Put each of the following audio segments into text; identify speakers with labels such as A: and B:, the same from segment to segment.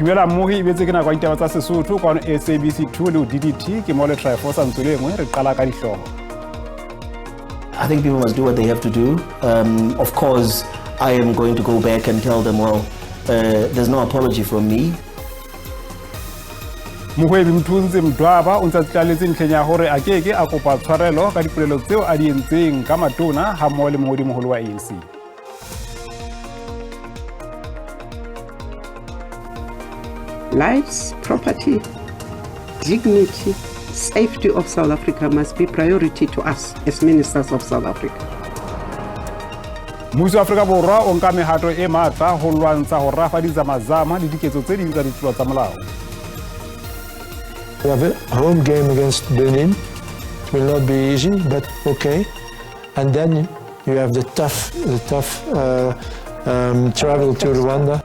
A: Dumela mmohi ibetse ke nako ya ditaba tsa Sesotho kwa SABC 2 le DDT ke mo le Triforce Ntsolengwe re qala ka dihloho.
B: I think people must do what they have to do. Of course, I am going to go back and tell them, well, there's no apology from me.
A: Mohwebi Mthunzi Ditaba o ntse tlaletse ntlheng ya hore a keke a kopa tshwarelo ka dipolelo tseo a di entseng ka matona ha mmoho le mongodi-moholo wa ANC.
C: Lives, property, dignity, safety of South Africa must be priority to us as ministers of South Africa.
A: Mmuso wa Afrika Borwa o nka mehato e matla ho lwantsha ho rafadisa mazama le diketso tse ding tsa ditlolo tsa molao.
D: We have a home game against Benin. It will not be easy, but okay. And then you have the tough travel to Rwanda.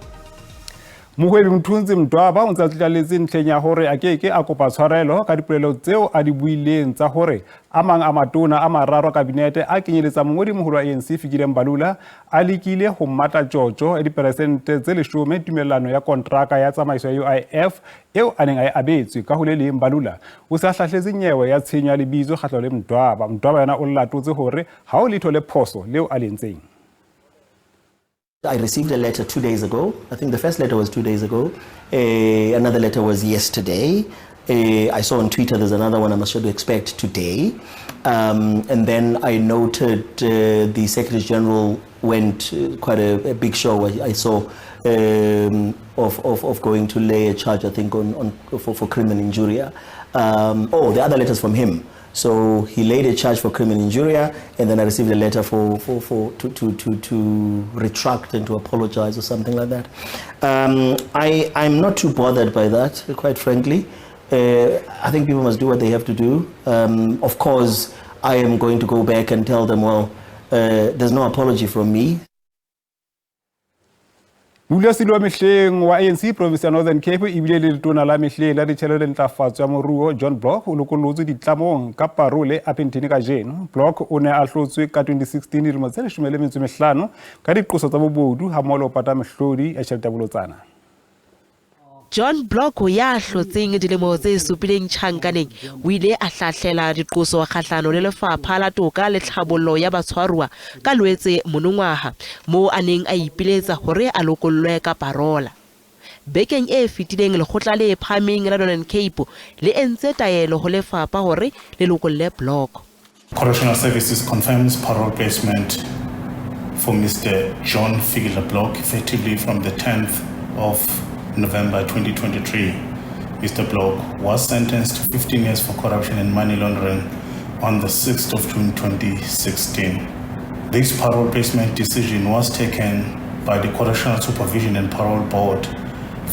A: Mohwebi Mthunzi Ditaba o ntse tlaletse ntlheng ya hore a keke a kopa tshwarelo ka dipolelo tseo a di buileng tsa hore a mang a matona a mararo kabinete a kenyeletsa mongodi-moholo wa ANC Fikile Mbalula a lekile ho mmatla tjotjo ya diperesente tse 10 tumellano ya kontraka ya tsamaiso ya UIF eo a neng a e abetswe ka ho le leng. Mbalula o se a hlahletse nyewe ya tshenyo ya lebitso kgahlano le Ditaba. Ditaba yena o latotse hore ha o letho le phoso leo a le entseng.
B: I received a letter 2 days ago. I think the first letter was 2 days ago. Another letter was yesterday. I saw on Twitter there's another one I'm sure to expect today. And then I noted the Secretary General went quite a big show. I saw of going to lay a charge, I think, for criminal injuria. The other letters from him. So he laid a charge for criminal injuria, and then I received a letter to retract and to apologize or something like that. I'm not too bothered by that, quite frankly. I think people must do what they have to do. Of course, I am going to go back and tell them, well, there's no apology from me.
A: Modulasetulo wa mehleng wa ANC province ya Northern Cape ibile le letona la mehleng la ditjhelete le ntlafatso ya moruo John Block o lokollotswe ditlamong ka parole a pentini ka jeno. Block o ne a hlotswe ka 2016 dilemo tse 15 ka diqoso tsa bobodu ha mmoho le ho pata mehlodi ya tjhelete ya bolotsana.
E: John Block ya hlotseng dilemo tse supileng tjhankaneng o ile a hlahlela diqoso kgahlano le lefapha la toka le tlhabollo ya batshwaruwa ka Loetse monongwaha mo a neng a ipiletsa hore a lokollwe ka parola. Bekeng e fetileng lekgotla le phameng la Northern Cape le entse taelo ho lefapha hore le lokolle Block.
F: Correctional Services confirms parole placement for Mr. John Fikile Block effectively from the 10th of November 2023. Mr. Block was sentenced to 15 years for corruption and money laundering on the 6th of June 2016. This parole placement decision was taken by the Correctional Supervision and Parole Board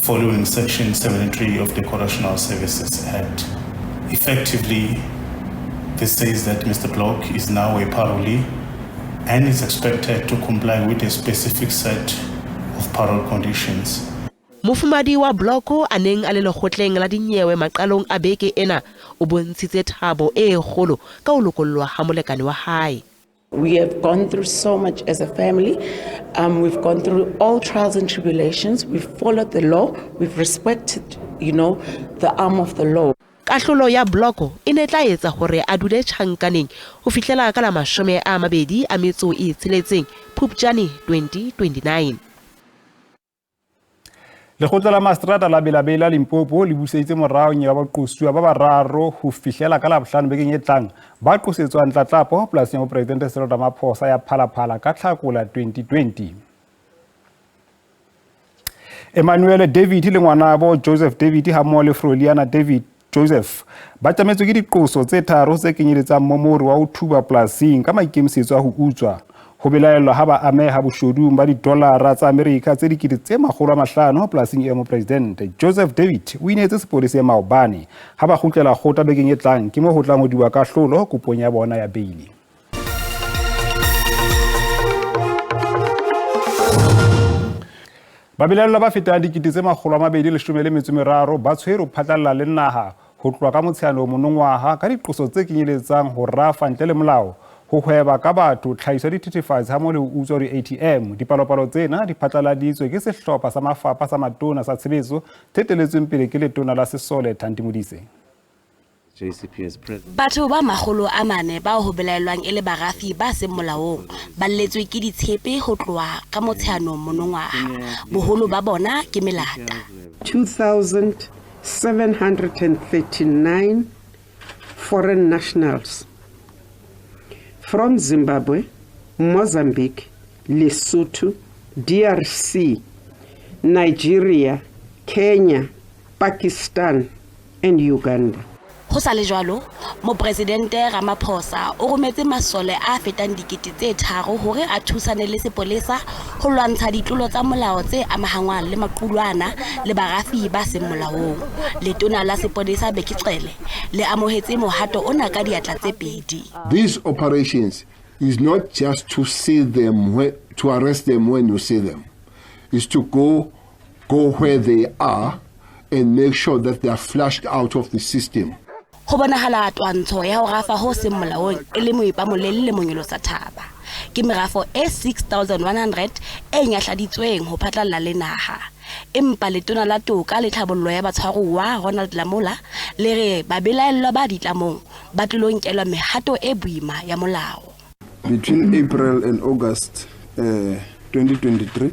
F: following Section 73 of the Correctional Services Act. Effectively, this says that Mr. Block is now a parolee and is expected to comply with a specific set of parole conditions.
E: Mofumadi wa Blocko a neng a le lekgotleng la dinyewe maqalong a beke ena o bontshitse thabo e kgolo ka ho lokollwa ha molekane wa hae.
C: We have gone through so much as a family. We've gone through all trials and tribulations. We've followed the law. We've respected, the arm of the law.
E: Kahlolo ya Blocko e ne tla etsa hore a dule tjhankaneng ho fihlela ka la 26 Phupjane 2029.
A: Lekgotla la Mastrata la Belabela Limpopo le buseditse morao nyewe ba qosuwa ba bararo ho fihlela ka la 5 bekeng e tlang ba qosetswa ntlatlapo polasing ya mopresidente Cyril Ramaphosa ya Phalaphala ka Tlhakole 2020. Emmanuel David le ngwanabo Joseph David ha mmoho le Froliana David Joseph ba tlametswe ke diqoso tse tharo tse kenyeletsang momori wa ho thuba polasing ka maikemisetso a ho utswa. Ho belaelwa ha ba ameha boshodung ba $5 tsa Amerika tse dikete 500 polasing ya mopresidente. Joseph David o inetse sepolesa ya maobane ha ba kgutlela kgotla bekeng e tlang ke mo ho tlang ho diwa ka hlolo kopong ya bona ya beili. Ba belaelwa ba fetang dikete 213 ba tshwere ho phatlalla le naha ho tloha ka Motsheanong monongwaha ka diqoso tse kenyeletsang ho rafa ntle le molao ho hweba ka batho tlhahiso dithethefatsi ha mo le utswa di-ATM dipalopalo tsena di phatlaladitswe ke sehlopha sa mafapha sa matona sa tshebetso theteletsweng pele ke letona la Sesole Thandimodise.
G: Batho ba makgolo a mane ba ho belaelwang e le barafi ba seng molaong ba lletswe ke ditshepe ho tloha ka Motsheanong monongwaha. Boholo ba bona ke melata.
H: 2,739 foreign nationals from Zimbabwe, Mozambique, Lesotho, DRC, Nigeria, Kenya, Pakistan, and Uganda.
G: Ho sa le jwalo, Mopresidente Ramaphosa o rometse masole a fetang 3,000 hore a thusane le sepolesa ho lwantsha ditlolo tsa molao tse amahangwang le maqulwana le barafi ba seng molaong. Letona la sepolesa Bekicele le amohetse mohato ona ka diatla tse pedi.
I: These operations is not just to see them, to arrest them when you see them. It's to go where they are and make sure that they are flushed out of the system.
G: Ho bonahala twantsho ya ho rafa ho seng molaong e le moipamolele le monyolosa thaba. Ke merafo e 6,100 e nyahladitsweng ho phatlalla le naha. Empa letona la toka le tlhabollo ya batshwaruwa Ronald Lamola le re ba belaellwa ba ditlamong ba tlilong kelwa mehato e boima ya molao.
J: Between April and August 2023,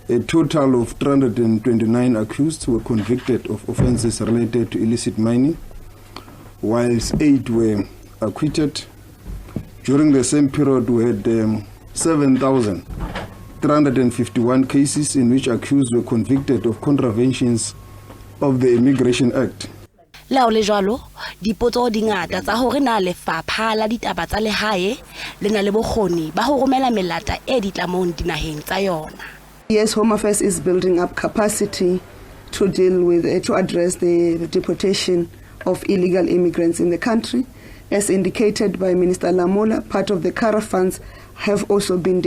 J: a total of 329 accused were convicted of offences related to illicit mining, whilst 8 were acquitted. During the same period, we had 7,351 cases in which accused were convicted of contraventions of the Immigration Act.
G: Lao le jwalo, dipotso di ngata tsa hore na lefapha la ditaba tsa lehae le na le bokgoni ba ho romela melata e ditlamong dinaheng tsa yona.
K: Yes, Home Affairs is building up capacity to deal with, to address the deportation of illegal immigrants in the country. As indicated by Minister Lamola, part of the CARA funds have also been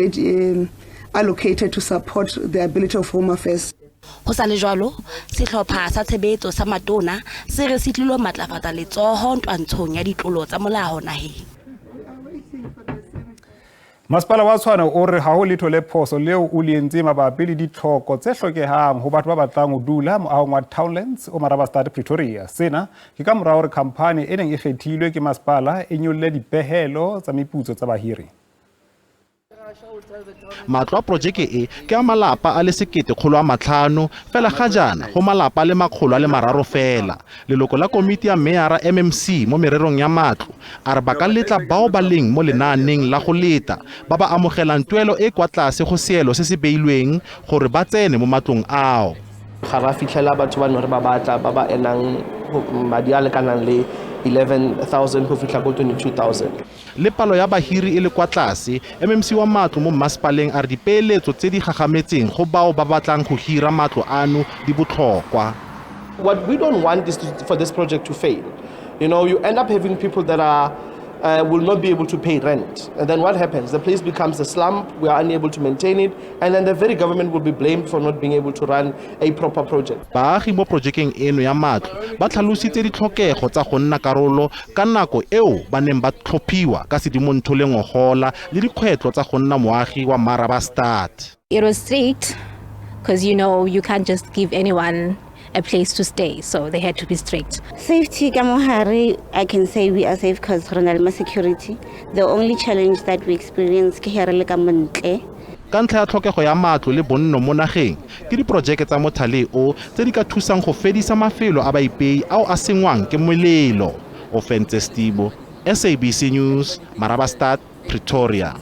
K: allocated to support the ability of Home Affairs.
G: Ho sa le jwalo, sehlopha sa tshebetso sa matona se re sitlilo matlafatsa letsoho ntwantshong ya ditlolo tsa molao naheng.
A: Masepala wa Tshwane o re ha ho letho le phoso leo o le entse mabapi le ditlhoko tse hlokehang ho batho ba batlang ho dula moahong wa Townlands o Marabastad Pretoria. Sena ke ka morao hore khamphane e neng e kgethilwe ke masepala e nyolle dipehelo tsa meputso tsa bahiri.
L: Matlo a projeke e ke a malapa a le 1,500 fela ga jana ho malapa le 300 fela. Leloko la komiti ya Meyara MMC mo mererong ya matlo a re ba ka letla bao ba leng mo lenaneng la go leta ba ba amogelang tuelo e kwa tlase go seelo se se beilweng gore ba tsene mo matlong ao.
B: Ga ra fitlhela batho ba nore ba batla ba ba enang madi a lekanang le 11,000 go fitla go 22,000.
L: Le palo ya bahiri e le kwa tlase, MMC wa matlo mo masepaleng a re dipeeletso tse di gagametseng go bao ba batlang go hira matlo ano di botlhokwa.
B: What we don't want is for this project to fail. You know, you end up having people that will not be able to pay rent. And then what happens? The place becomes a slum, we are unable to maintain it, and then the very government will be blamed for not being able to run a proper project.
L: Baagi mo projekeng eno ya matlo ba tlhalositse ditlhokego tsa go nna karolo ka nako eo ba neng ba tlhophiwa ka Sedimonthole le ngogola le dikgwetlo tsa go nna moagi wa Marabastad.
M: It was strict because you know you can't just give anyone a place to stay, so they had to be strict.
N: Safety, I can say we are safe because of security. The only challenge that we experience is here le ka montle.
L: Ka ntlha ya tlhokego ya matlo le bonno mo nageng ke diprojeke tsa mothale o tse di ka thusang go fedisa mafelo a baipei ao a sengwang ke molelo. Ofentse Stibo, SABC News, Marabastad, Pretoria.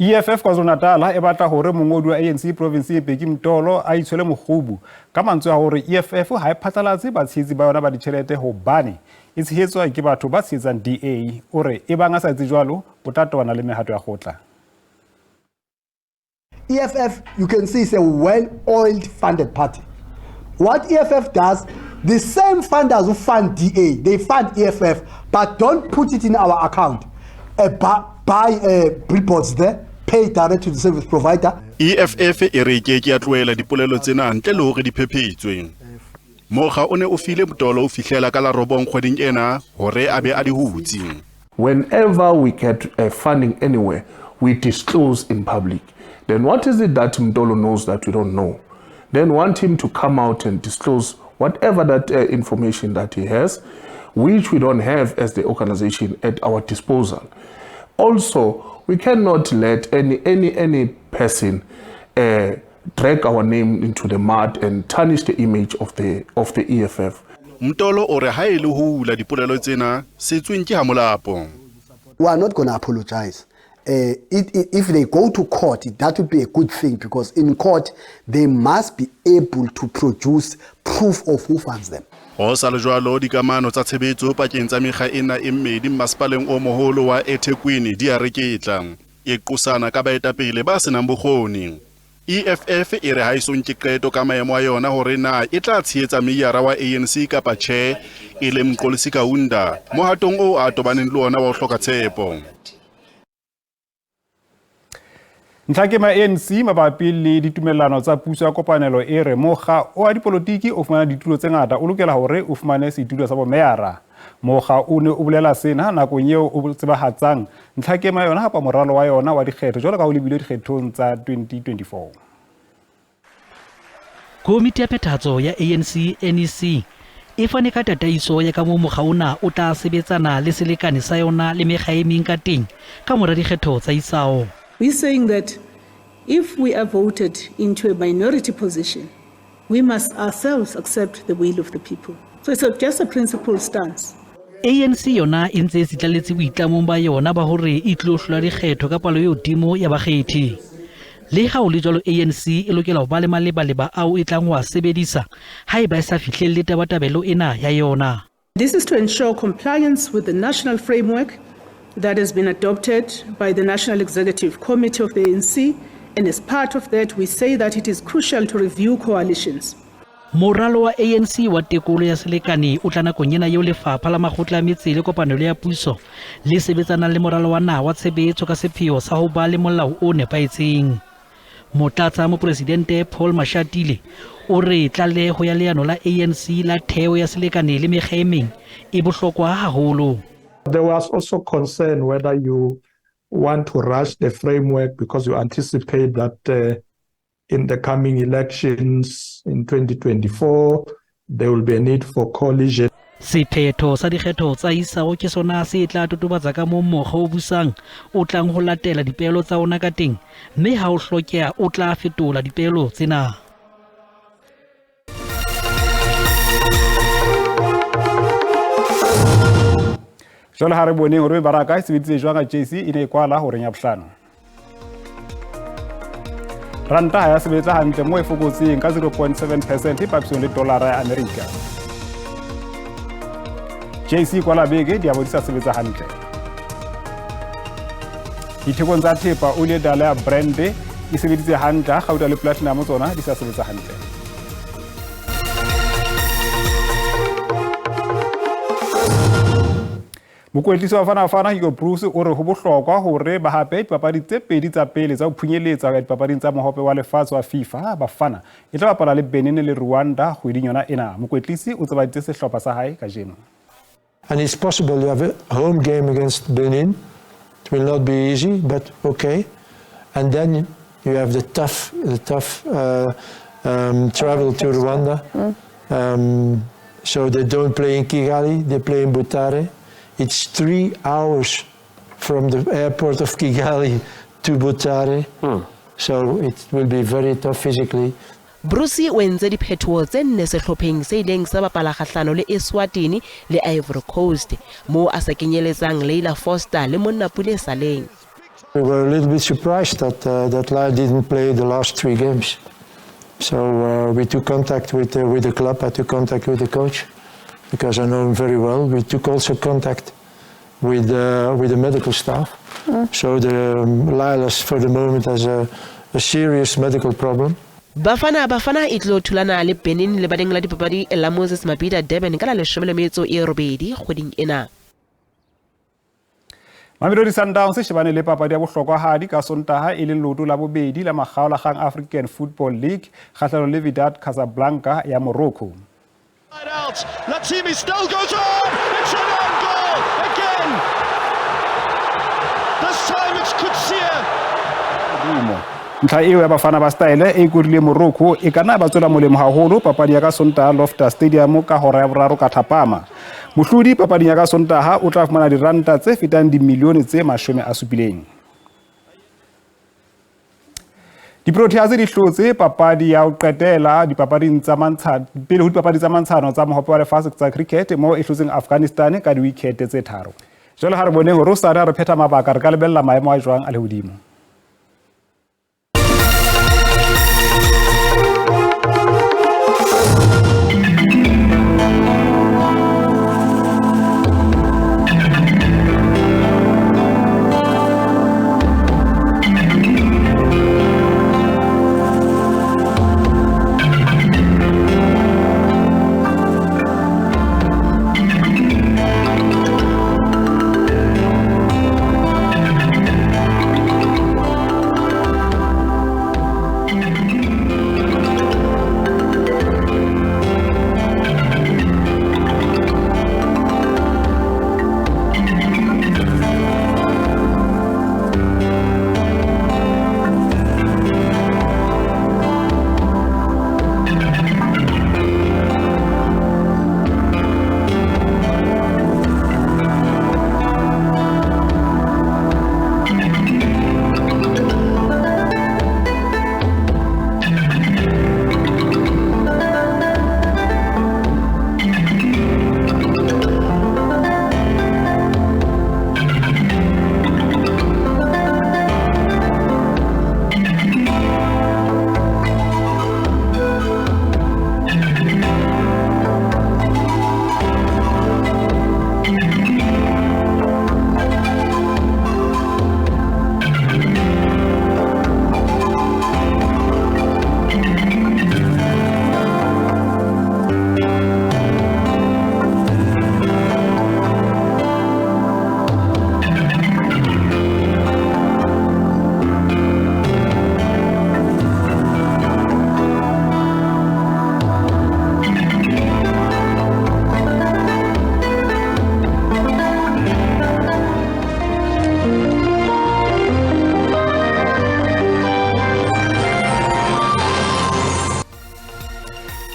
A: EFF KwaZulu-Natal e batla hore mongodi wa ANC province e Bheki Mtolo a itshwele mogobu ka mantswe a hore EFF ha e phatlalatse batshetsi ba yona ba ditjhelete hobane e tshehetswa ke batho ba tshetsang DA o re e bang a sa itse jwalo o tla tobana le mehato ya khotla.
O: EFF, you can see, is a well-oiled funded party. What EFF does, the same funders who fund DA, they fund EFF, but don't put it in our account. Buy billboards there, pay direct to the service provider.
P: EFF e re ke a tloela dipolelo tsena ntle le hore di phepetswe. Moga o ne o file Mtolo o fihlela ka la robong kgweding ena hore a be a di hutsi.
Q: Whenever we get funding anywhere, we disclose in public. Then what is it that Mtolo knows that we don't know? Then want him to come out and disclose whatever that information that he has, which we don't have as the organization at our disposal. Also, we cannot let any person drag our name into the mud and tarnish the image of the EFF.
P: Mtolo o re ha e le ho hula dipolelo tsena se tsweng ke ha molapo.
O: We are not going to apologize. If they go to court, that would be a good thing, because in court they must be able to produce proof of who funds them.
P: Ho sa le jwalo dikamano tsa tshebetso pakeng tsa mekga ena e mmedi masepaleng o moholo wa eThekwini di a reketla e qosana ka baetapele ba senang bokgoni. EFF e re ha e sonke qeto ka maemo a yona hore na e tla tshehetsa meyara wa ANC kapa tjhe e le Mqolisi Kaunda mohatong o a tobaneng le ona wa ho hloka tshepo.
A: Ntlhakema ANC mabapi le ditumellano tsa puso ya kopanelo e re moga o a dipolotiki o fumana ditulo tse ngata o lokela hore o fumane setulo sa bomeara. Moga o ne o bolela sena nakong eo o tsebahatsang ntlhakema yona hapa moralo wa yona wa dikgetho jwalo ka ho lebile dikgethong tsa 2024.
R: Komiti ya Phethahatso ya ANC NEC e fane ka tataiso ya ka moo moga ona o tla sebetsana le selekane sa yona le mekga e meng ka teng ka mora dikgetho tsa isao.
S: We're saying that if we are voted into a minority position, we must ourselves accept the will of the people. So it's just a principled stance.
R: ANC yona e ntse e sitlaletse boitlamong ba yona ba hore e tlo hlola dikgetho ka palo e hodimo ya bakgethi. Le ha o le jwalo ANC e lokela ho ba le maleba ao e tlang wa sebedisa ha eba e sa fihlelle tabatabelo ena ya yona.
S: This is to ensure compliance with the national framework that has been adopted by the National Executive Committee of the ANC, and as part of that we say that it is crucial to review coalitions.
R: Moralo wa ANC wa tekolo ya selekane o tla nakong ena eo lefapha la makgotla a metse le kopanelo ya puso le sebetsana le moralo wa naha wa tshebetso ka sepheo sa ho ba le molao o nepahetseng. Motlatsa mopresidente Paul Mashatile o re tlaleho ya leano la ANC la theo ya selekane le mekga e meng e bohlokwa haholo.
D: There was also concern whether you want to rush the framework because you anticipate that in the coming elections in 2024, there will be a need for coalition.
R: Sephetho sa dikgetho tsa isao ke sona se tla totobatsa ka moo mokga o busang o tlang ho latela dipeelo tsa ona ka teng, mme ha o hlokeha o tla fetola dipeelo tsena.
A: Jwale ha re boneng hore mebaraka e sebeditse jwang a JC e ne e kwala horeng ya bohlano. Ranta ha ya sebetsa hantle moo e fokotseng ka 0.7% papisong le dolara ya Amerika. JC kwala beke di abo di sa sebetsa hantle. Dithekong tsa thepa o le dala ya brand e sebeditse hantle gauta le platinum tsona di sa sebetsa hantle. Mokwetlisi wa Fana Hugo Bruce o re ho bohlokwa hore ba hape dipapadi tse pedi tsa pele tsa ho phunyeletsa ka dipapading tsa mohope wa lefatshe wa FIFA Bafana e tla bapala le Benin le Rwanda kgweding yona ena. Mokwetlisi o tsebaditse sehlopha sa hae ka jeno.
D: And it's possible you have a home game against Benin. It will not be easy, but okay. And then you have the tough travel to Rwanda. So they don't play in Kigali, they play in Butare. It's 3 hours from the airport of Kigali to Butare. So it will be very tough physically.
E: Bruce o entse diphethoho tse nne sehlopheng se ileng sa bapala kgahlano le Eswatini le Ivory Coast moo a sa kenyeletsang Leila Foster le Monnapule Saleng.
D: We were a little bit surprised that Lyle didn't play the last 3 games. So we took contact with the club, I took contact with the coach because I know him very well. We took also contact with the medical staff. So Lyle for the moment has a serious medical problem.
E: Bafana itlo thulana le Benin le badeng la dipapadi la Moses Mabhida Durban ka la 18 kgweding ena.
A: Mamelodi Sundowns se shebane le papadi ya bohlokwa-hadi ka Sontaha e le loto la bobedi la makgaolakgang African Football League kgahlano le Wydad Casablanca ya Morocco.
T: shot. Latimi still goes on. It's an own goal again. This time it's Kutsia.
A: ntlha eo ya bafana ba style e korile Morocco e kana ba tswela molemo haholo papadi ya ka Sontaga Loftus Stadium ka hora ya boraro ka thapama. Mohlodi papading ya ka Sontaga o tla fumana diranta tse fetang dimilione tse 70. Diproteas di hlotse papadi ya ho qetela dipapading tsa mantshana pele ho dipapadi tsa mantshana tsa mohope wa lefatshe tsa cricket mo e hlotseng Afghanistan ka di-wicket tse tharo. Jwale ha re bone hore o sa re phetha mabaka re ka lebella maemo a jwang a lehodimo.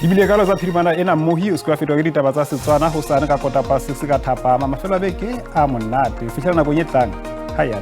A: Dibile ka lo tsa phirimana ena mohi o ska fetwa ke ditaba tsa Setswana ho sana ka kota pa 6 ka thapama mafelo a beke a monate fihlela nakong e tlang ha ya